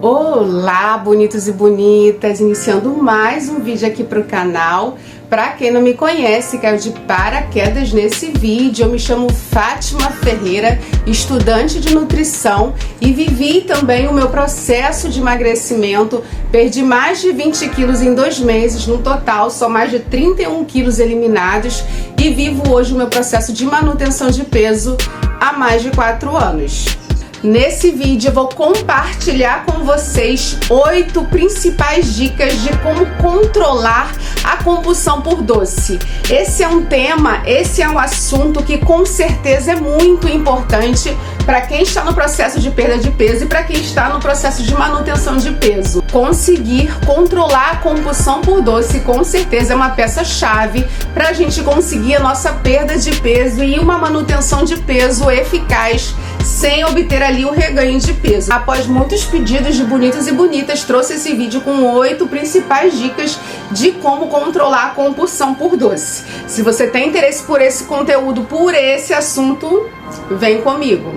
Olá, bonitos e bonitas! Iniciando mais um vídeo aqui para o canal. Para quem não me conhece, caiu de paraquedas nesse vídeo, eu me chamo Fátima Ferreira, estudante de nutrição e vivi também o meu processo de emagrecimento. Perdi mais de 20 quilos em 2 meses, no total só mais de 31 quilos eliminados e vivo hoje o meu processo de manutenção de peso há mais de 4 anos. Nesse vídeo eu vou compartilhar com vocês 8 principais dicas de como controlar a compulsão por doce. Esse é um tema, esse é um assunto que com certeza é muito importante para quem está no processo de perda de peso e para quem está no processo de manutenção de peso. Conseguir controlar a compulsão por doce com certeza é uma peça-chave para a gente conseguir a nossa perda de peso e uma manutenção de peso eficaz sem obter ali o reganho de peso. Após muitos pedidos de bonitos e bonitas, trouxe esse vídeo com 8 principais dicas de como controlar a compulsão por doce. Se você tem interesse por esse conteúdo, por esse assunto, vem comigo.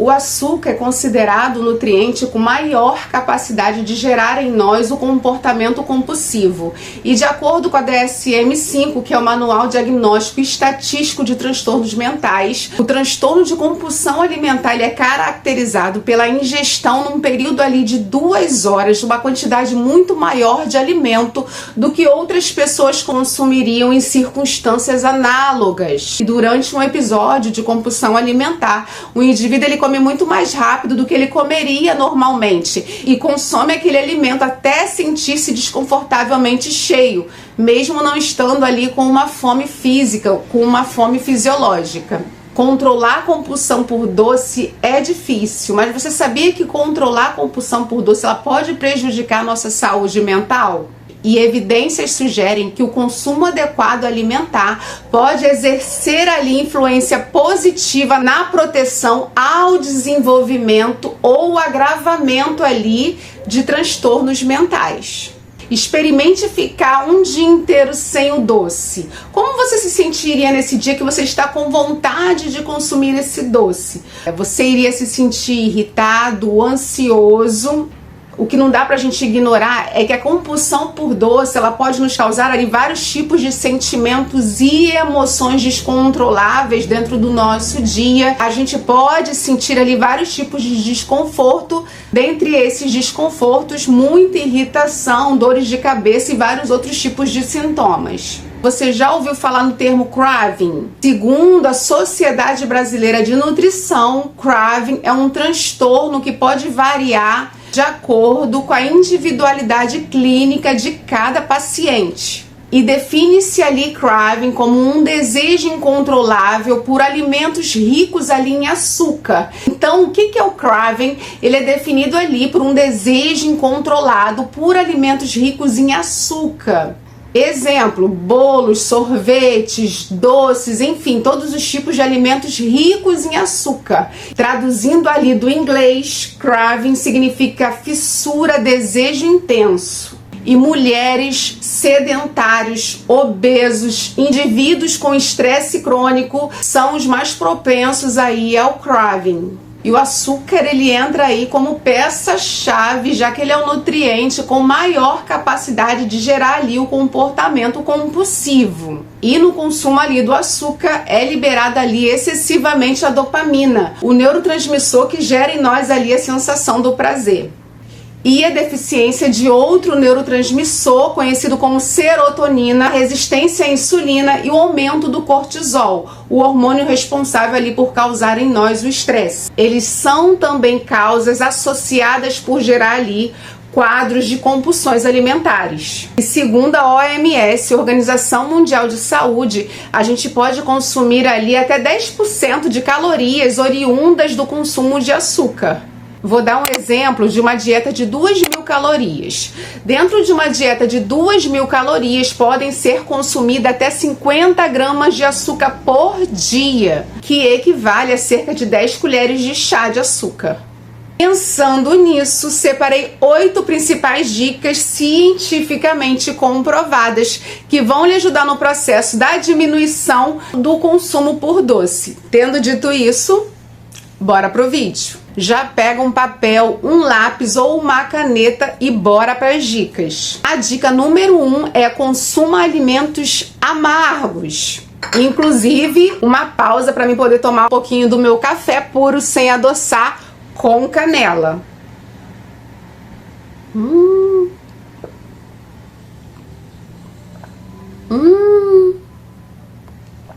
O açúcar é considerado o nutriente com maior capacidade de gerar em nós o comportamento compulsivo. E de acordo com a DSM-5, que é o Manual Diagnóstico e Estatístico de Transtornos Mentais, o transtorno de compulsão alimentar ele é caracterizado pela ingestão num período ali de 2 horas de uma quantidade muito maior de alimento do que outras pessoas consumiriam em circunstâncias análogas. E durante um episódio de compulsão alimentar, o indivíduo ele come muito mais rápido do que ele comeria normalmente e consome aquele alimento até sentir-se desconfortavelmente cheio, mesmo não estando ali com uma fome física, com uma fome fisiológica. Controlar a compulsão por doce é difícil, mas você sabia que controlar a compulsão por doce ela pode prejudicar a nossa saúde mental? E evidências sugerem que o consumo adequado alimentar pode exercer ali influência positiva na proteção ao desenvolvimento ou agravamento ali de transtornos mentais. Experimente ficar um dia inteiro sem o doce. Como você se sentiria nesse dia que você está com vontade de consumir esse doce? Você iria se sentir irritado, ansioso? O que não dá pra gente ignorar é que a compulsão por doce, ela pode nos causar ali vários tipos de sentimentos e emoções descontroláveis dentro do nosso dia. A gente pode sentir ali vários tipos de desconforto, dentre esses desconfortos, muita irritação, dores de cabeça e vários outros tipos de sintomas. Você já ouviu falar no termo craving? Segundo a Sociedade Brasileira de Nutrição, craving é um transtorno que pode variar de acordo com a individualidade clínica de cada paciente. E define-se ali craving como um desejo incontrolável por alimentos ricos ali em açúcar. Então, o que é o craving? Ele é definido ali por um desejo incontrolado por alimentos ricos em açúcar. Exemplo, bolos, sorvetes, doces, enfim, todos os tipos de alimentos ricos em açúcar. Traduzindo ali do inglês, craving significa fissura, desejo intenso. E mulheres, sedentários, obesos, indivíduos com estresse crônico são os mais propensos aí ao craving. E o açúcar ele entra aí como peça-chave, já que ele é o nutriente com maior capacidade de gerar ali o comportamento compulsivo. E no consumo ali do açúcar é liberada ali excessivamente a dopamina, o neurotransmissor que gera em nós ali a sensação do prazer. E a deficiência de outro neurotransmissor, conhecido como serotonina, a resistência à insulina e o aumento do cortisol, o hormônio responsável ali por causar em nós o estresse. Eles são também causas associadas por gerar ali quadros de compulsões alimentares. E segundo a OMS, Organização Mundial de Saúde, a gente pode consumir ali até 10% de calorias oriundas do consumo de açúcar. Vou dar um exemplo de uma dieta de 2.000 calorias. Dentro de uma dieta de 2.000 calorias podem ser consumidas até 50 gramas de açúcar por dia, que equivale a cerca de 10 colheres de chá de açúcar. Pensando nisso, separei 8 principais dicas cientificamente comprovadas que vão lhe ajudar no processo da diminuição do consumo por doce. Tendo dito isso, bora pro vídeo! Já pega um papel, um lápis ou uma caneta e bora para as dicas. A dica número 1 é consuma alimentos amargos. Inclusive, uma pausa para mim poder tomar um pouquinho do meu café puro sem adoçar com canela.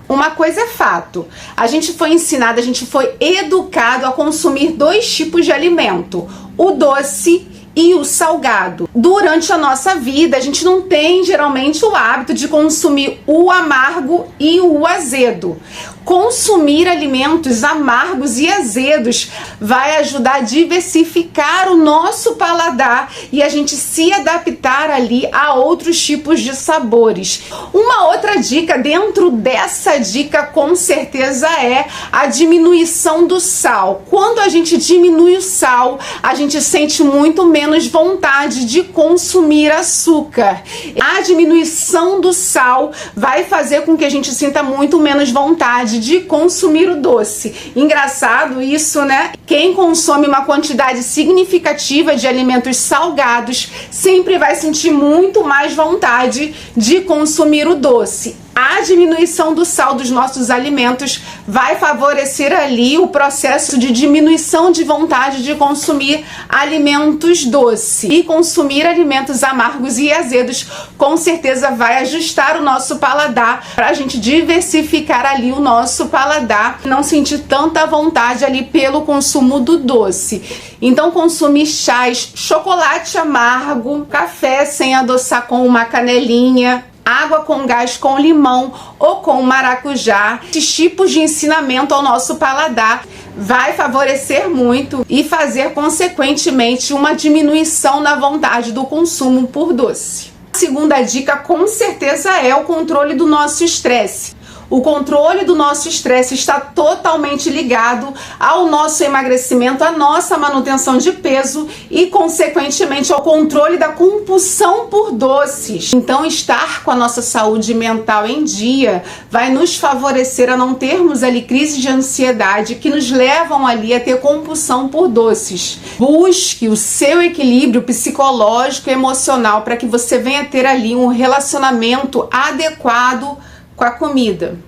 Uma coisa é fato, a gente foi ensinado, a gente foi educado a consumir 2 tipos de alimento, o doce e o salgado. Durante a nossa vida, a gente não tem geralmente o hábito de consumir o amargo e o azedo. Consumir alimentos amargos e azedos vai ajudar a diversificar o nosso paladar e a gente se adaptar ali a outros tipos de sabores. Uma outra dica dentro dessa dica com certeza é a diminuição do sal. Quando a gente diminui o sal, a gente sente muito menos vontade de consumir açúcar. A diminuição do sal vai fazer com que a gente sinta muito menos vontade de consumir o doce. Engraçado isso, né? Quem consome uma quantidade significativa de alimentos salgados sempre vai sentir muito mais vontade de consumir o doce. A diminuição do sal dos nossos alimentos vai favorecer ali o processo de diminuição de vontade de consumir alimentos doces. E consumir alimentos amargos e azedos com certeza vai ajustar o nosso paladar para a gente diversificar ali o nosso paladar, não sentir tanta vontade ali pelo consumo do doce. Então consumir chás, chocolate amargo, café sem adoçar com uma canelinha, água com gás com limão ou com maracujá. Esses tipos de ensinamento ao nosso paladar vai favorecer muito e fazer consequentemente uma diminuição na vontade do consumo por doce. A segunda dica com certeza é o controle do nosso estresse. O controle do nosso estresse está totalmente ligado ao nosso emagrecimento, à nossa manutenção de peso e, consequentemente, ao controle da compulsão por doces. Então, estar com a nossa saúde mental em dia vai nos favorecer a não termos ali crises de ansiedade que nos levam ali a ter compulsão por doces. Busque o seu equilíbrio psicológico e emocional para que você venha ter ali um relacionamento adequado com a comida.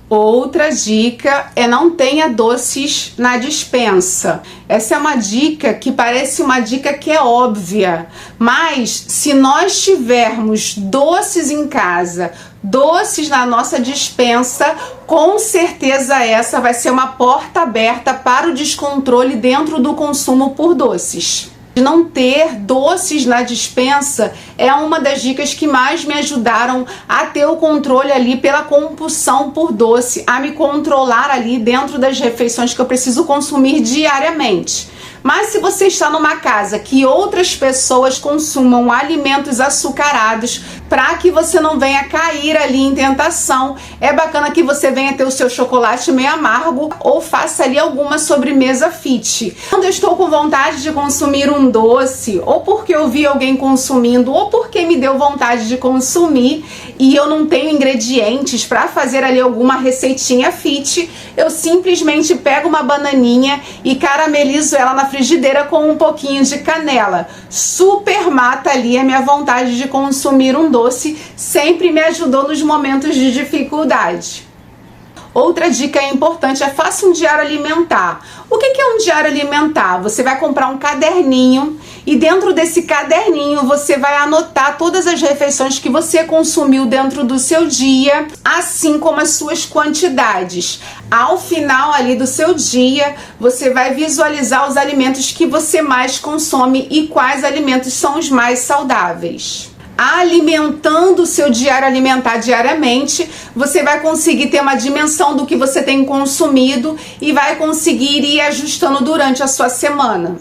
Outra dica é não tenha doces na despensa. Essa é uma dica que parece uma dica que é óbvia, mas se nós tivermos doces em casa, doces na nossa despensa, com certeza essa vai ser uma porta aberta para o descontrole dentro do consumo por doces. Não ter doces na despensa é uma das dicas que mais me ajudaram a ter o controle ali pela compulsão por doce, a me controlar ali dentro das refeições que eu preciso consumir diariamente. Mas se você está numa casa que outras pessoas consumam alimentos açucarados, para que você não venha cair ali em tentação, é bacana que você venha ter o seu chocolate meio amargo ou faça ali alguma sobremesa fit. Quando eu estou com vontade de consumir um doce, ou porque eu vi alguém consumindo, ou porque me deu vontade de consumir e eu não tenho ingredientes para fazer ali alguma receitinha fit, eu simplesmente pego uma bananinha e caramelizo ela na frigideira com um pouquinho de canela. Super mata ali a minha vontade de consumir um doce, sempre me ajudou nos momentos de dificuldade. Outra dica importante é faça um diário alimentar. O que é um diário alimentar? Você vai comprar um caderninho e dentro desse caderninho você vai anotar todas as refeições que você consumiu dentro do seu dia, assim como as suas quantidades. Ao final ali do seu dia, você vai visualizar os alimentos que você mais consome e quais alimentos são os mais saudáveis. Alimentando o seu diário alimentar diariamente, você vai conseguir ter uma dimensão do que você tem consumido e vai conseguir ir ajustando durante a sua semana.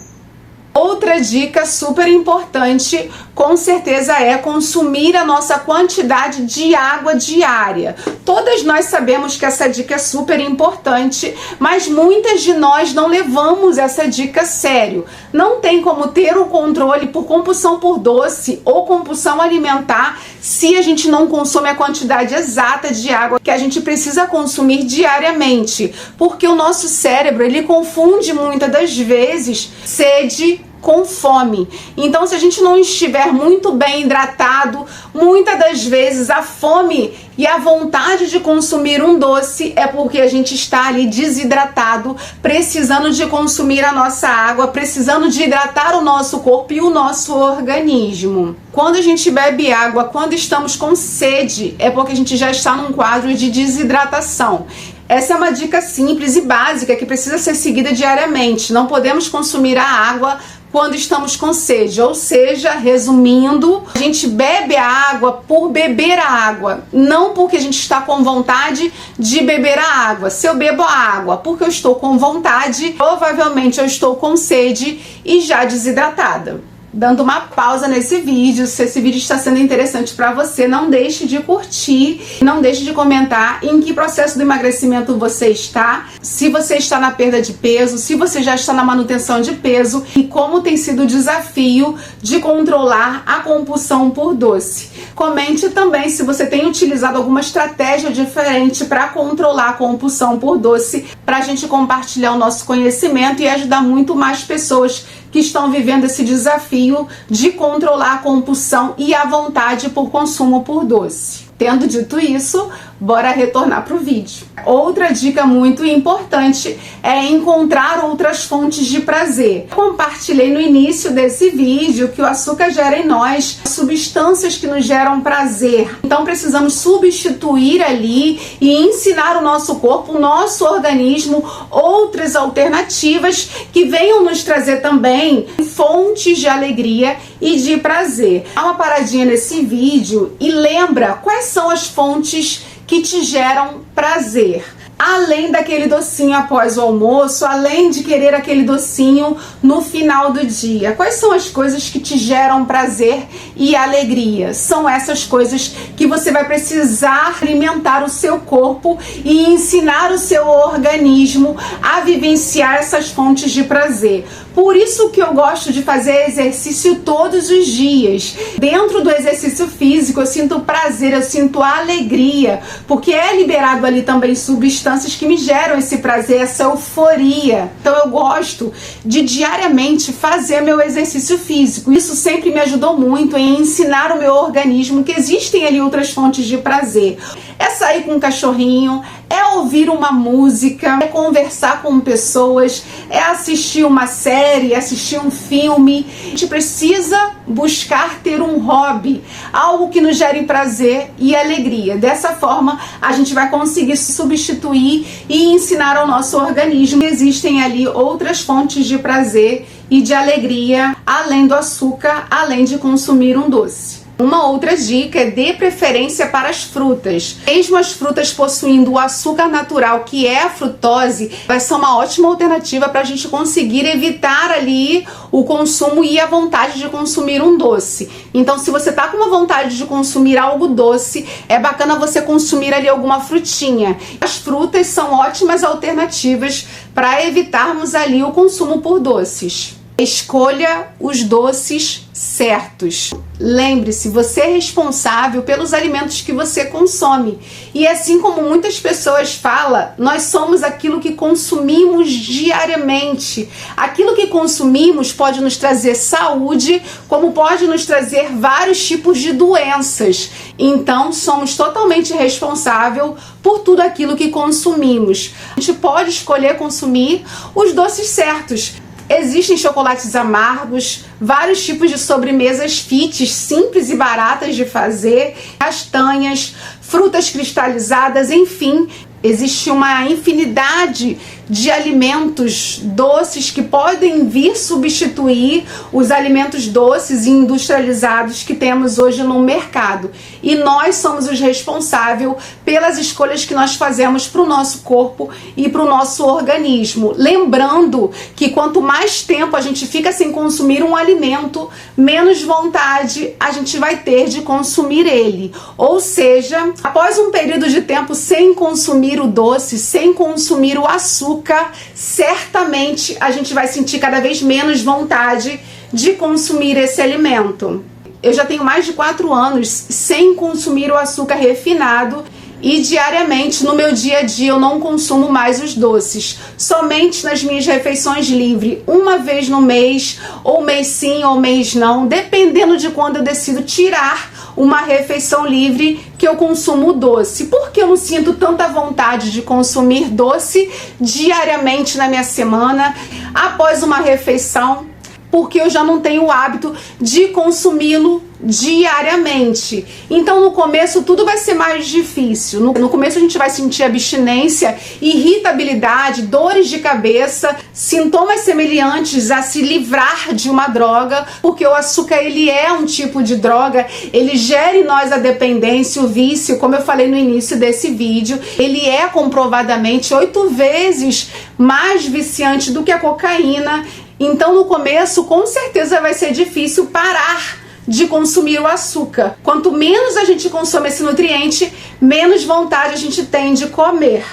Outra dica super importante, com certeza, é consumir a nossa quantidade de água diária. Todas nós sabemos que essa dica é super importante, mas muitas de nós não levamos essa dica a sério. Não tem como ter o controle por compulsão por doce ou compulsão alimentar se a gente não consome a quantidade exata de água que a gente precisa consumir diariamente, porque o nosso cérebro, ele confunde muitas das vezes sede com fome. Então, se a gente não estiver muito bem hidratado, muitas das vezes a fome e a vontade de consumir um doce é porque a gente está ali desidratado, precisando de consumir a nossa água, precisando de hidratar o nosso corpo e o nosso organismo. Quando a gente bebe água, quando estamos com sede, é porque a gente já está num quadro de desidratação. Essa é uma dica simples e básica que precisa ser seguida diariamente. Não podemos consumir a água quando estamos com sede, ou seja, resumindo, a gente bebe a água por beber a água, não porque a gente está com vontade de beber a água. Se eu bebo a água porque eu estou com vontade, provavelmente eu estou com sede e já desidratada. Dando uma pausa nesse vídeo, se esse vídeo está sendo interessante para você, não deixe de curtir, não deixe de comentar em que processo do emagrecimento você está, se você está na perda de peso, se você já está na manutenção de peso e como tem sido o desafio de controlar a compulsão por doce. Comente também se você tem utilizado alguma estratégia diferente para controlar a compulsão por doce, para a gente compartilhar o nosso conhecimento e ajudar muito mais pessoas que estão vivendo esse desafio de controlar a compulsão e a vontade por consumo por doce. Tendo dito isso, bora retornar para o vídeo. Outra dica muito importante é encontrar outras fontes de prazer. Compartilhei no início desse vídeo que o açúcar gera em nós substâncias que nos geram prazer. Então precisamos substituir ali e ensinar o nosso corpo, o nosso organismo, outras alternativas que venham nos trazer também fontes de alegria e de prazer. Dá uma paradinha nesse vídeo e lembra quais são as fontes que te geram prazer. Além daquele docinho após o almoço, além de querer aquele docinho no final do dia. Quais são as coisas que te geram prazer e alegria? São essas coisas que você vai precisar alimentar o seu corpo e ensinar o seu organismo a vivenciar essas fontes de prazer. Por isso que eu gosto de fazer exercício todos os dias. Dentro do exercício físico eu sinto prazer, eu sinto alegria, porque é liberado ali também substâncias que me geram esse prazer, essa euforia. Então eu gosto de diariamente fazer meu exercício físico. Isso sempre me ajudou muito em ensinar o meu organismo que existem ali outras fontes de prazer. É sair com um cachorrinho, é ouvir uma música, é conversar com pessoas, é assistir uma série, assistir um filme. A gente precisa buscar ter um hobby, algo que nos gere prazer e alegria. Dessa forma, a gente vai conseguir substituir e ensinar ao nosso organismo que existem ali outras fontes de prazer e de alegria, além do açúcar, além de consumir um doce. Uma outra dica é dê preferência para as frutas. Mesmo as frutas possuindo o açúcar natural, que é a frutose, vai ser uma ótima alternativa para a gente conseguir evitar ali o consumo e a vontade de consumir um doce. Então, se você tá com uma vontade de consumir algo doce, é bacana você consumir ali alguma frutinha. As frutas são ótimas alternativas para evitarmos ali o consumo por doces. Escolha os doces certos. Lembre-se, você é responsável pelos alimentos que você consome. E assim como muitas pessoas falam, nós somos aquilo que consumimos diariamente. Aquilo que consumimos pode nos trazer saúde, como pode nos trazer vários tipos de doenças. Então, somos totalmente responsáveis por tudo aquilo que consumimos. A gente pode escolher consumir os doces certos. Existem chocolates amargos, vários tipos de sobremesas fits, simples e baratas de fazer, castanhas, frutas cristalizadas, enfim, existe uma infinidade de alimentos doces que podem vir substituir os alimentos doces e industrializados que temos hoje no mercado. E nós somos os responsáveis pelas escolhas que nós fazemos para o nosso corpo e para o nosso organismo. Lembrando que quanto mais tempo a gente fica sem consumir um alimento, menos vontade a gente vai ter de consumir ele. Ou seja, após um período de tempo sem consumir o doce, sem consumir o açúcar, certamente a gente vai sentir cada vez menos vontade de consumir esse alimento. Eu já tenho mais de 4 anos sem consumir o açúcar refinado e diariamente no meu dia a dia eu não consumo mais os doces. Somente nas minhas refeições livres, uma vez no mês, ou mês sim ou mês não, dependendo de quando eu decido tirar uma refeição livre que eu consumo doce. Porque eu não sinto tanta vontade de consumir doce diariamente na minha semana após uma refeição, porque eu já não tenho o hábito de consumi-lo diariamente. Então no começo tudo vai ser mais difícil. No começo a gente vai sentir abstinência, irritabilidade, dores de cabeça, sintomas semelhantes a se livrar de uma droga, porque o açúcar ele é um tipo de droga, ele gera em nós a dependência, o vício, como eu falei no início desse vídeo, ele é comprovadamente 8 vezes mais viciante do que a cocaína. Então no começo com certeza vai ser difícil parar de consumir o açúcar. Quanto menos a gente consome esse nutriente, menos vontade a gente tem de comer.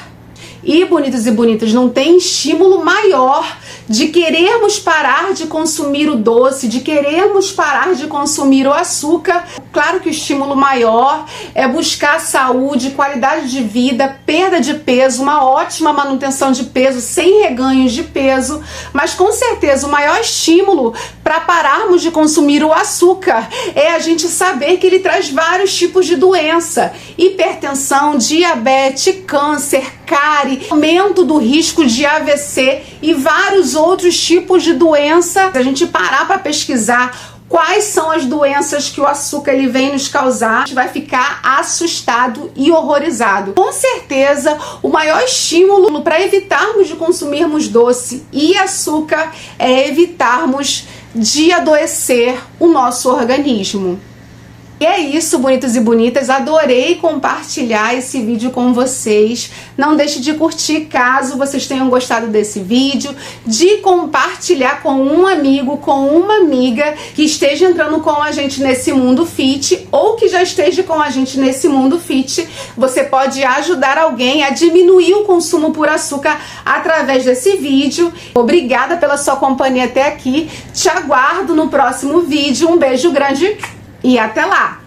E, bonitos e bonitas, não tem estímulo maior de querermos parar de consumir o doce, de querermos parar de consumir o açúcar. Claro que o estímulo maior é buscar saúde, qualidade de vida, perda de peso, uma ótima manutenção de peso, sem reganhos de peso, mas com certeza o maior estímulo para pararmos de consumir o açúcar é a gente saber que ele traz vários tipos de doença: hipertensão, diabetes, câncer, cárie, aumento do risco de AVC e vários outros tipos de doença. Se a gente parar para pesquisar quais são as doenças que o açúcar ele vem nos causar, a gente vai ficar assustado e horrorizado. Com certeza, o maior estímulo para evitarmos de consumirmos doce e açúcar é evitarmos de adoecer o nosso organismo. E é isso, bonitos e bonitas, adorei compartilhar esse vídeo com vocês. Não deixe de curtir caso vocês tenham gostado desse vídeo, de compartilhar com um amigo, com uma amiga que esteja entrando com a gente nesse mundo fit ou que já esteja com a gente nesse mundo fit. Você pode ajudar alguém a diminuir o consumo por açúcar através desse vídeo. Obrigada pela sua companhia até aqui. Te aguardo no próximo vídeo. Um beijo grande e até lá!